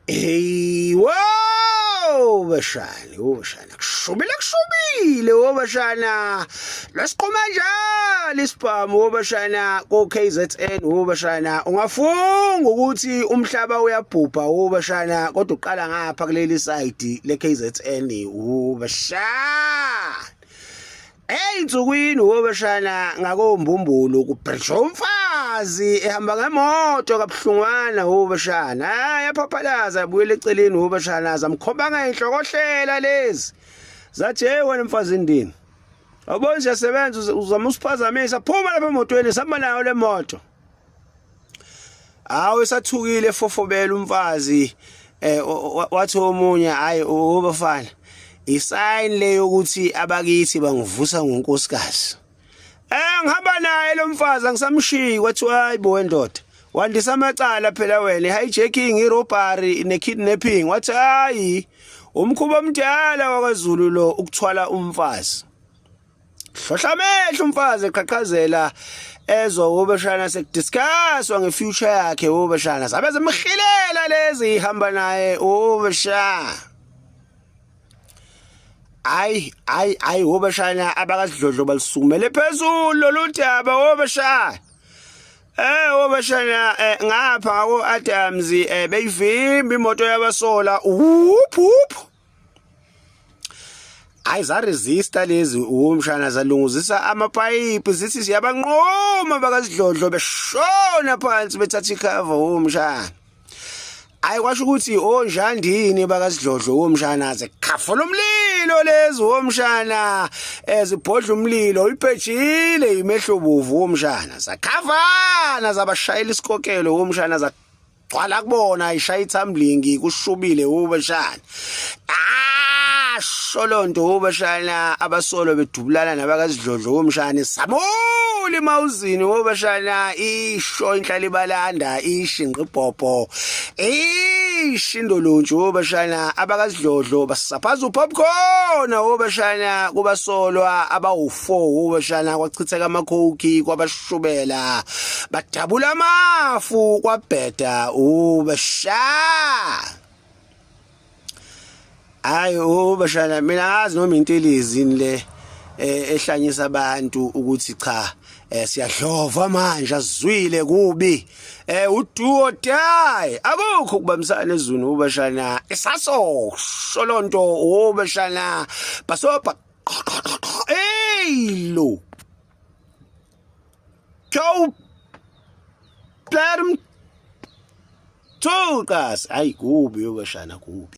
Hey, wow, bashana, kushubile bashana. Lasiqhuma njalo isibhamu bashana ko KZN bashana. Ungafunga ukuthi umhlaba uyabhubha bashana, kodwa uqala ngapha kuleli side le KZN bashana. Hey insukwini bashana ngakoMbumbulu kubridge umfazi ehamba ngemoto kabuhlungwana bashana. Yaphaphalaza buyele eceleni bashana zamkhomba ngenhlokohlela lezi. Zathi hey wena mfazi ndini. Awubona siyasebenza uzama usiphazamisa phuma lapha emotweni sihamba nayo le moto. Awu esathukile fofobela umfazi wathi omunye hayi bafana. Isign leyo ukuthi abakithi bangivusa ngonkosikazi. Ngihamba naye lo mfazi angisamshiyi kwathi hayibo wendoda. Wandisa amacala phela wena hijacking, irobbery nekidnapping. Wathi hayi umkhuba omdala wakwaZulu lo ukuthwala umfazi. Hlohla amehlo umfazi eqhaqhazela ezwa bashana sekudiscusswa ngefuture yakhe bashana. Sabe zemhilela lezi ihamba naye bashana. Ay bashana abakasidlodlo balisukumele phezulu loludaba bashana. Bashana ngapha ngako Adams beyivimba imoto yabasola ay za resista lezi umshana zalunguzisa amapayipi zithi siyabanqoma bakasidlodlo beshona phansi bethatha icover umshana. Ay kwasho ukuthi onjandini bakasidlodlo umshana zekhafula umlilo lezi umshana ezibhodla umlilo iphejile imehlo bovu umshana zakhavana zabashayela isikokelo umshana zagcwala kubona ishaya itumbling kushubile ubashana. Sholonto bashana abasolo bedubulana nabakasidlodlo umshana samuli mawuzini bashana isho inhlala ibalanda ishinqa ibhobho ishindolunju bashana abakasidlodlo basaphaza upopcorn bashana kubasolwa abawu4 bashana kwachitheka amakhoki kwabashubela badabula amafu kwabheda bashana. Hayi bashana mina ngazi noma into elizini le ehlanyisa abantu ukuthi cha siyadlova manje azwile kubi udo or die akukho kubambisana ezweni bashana isaso sholonto bashana basoba lo go blam tokas ay kubi bashana kubi.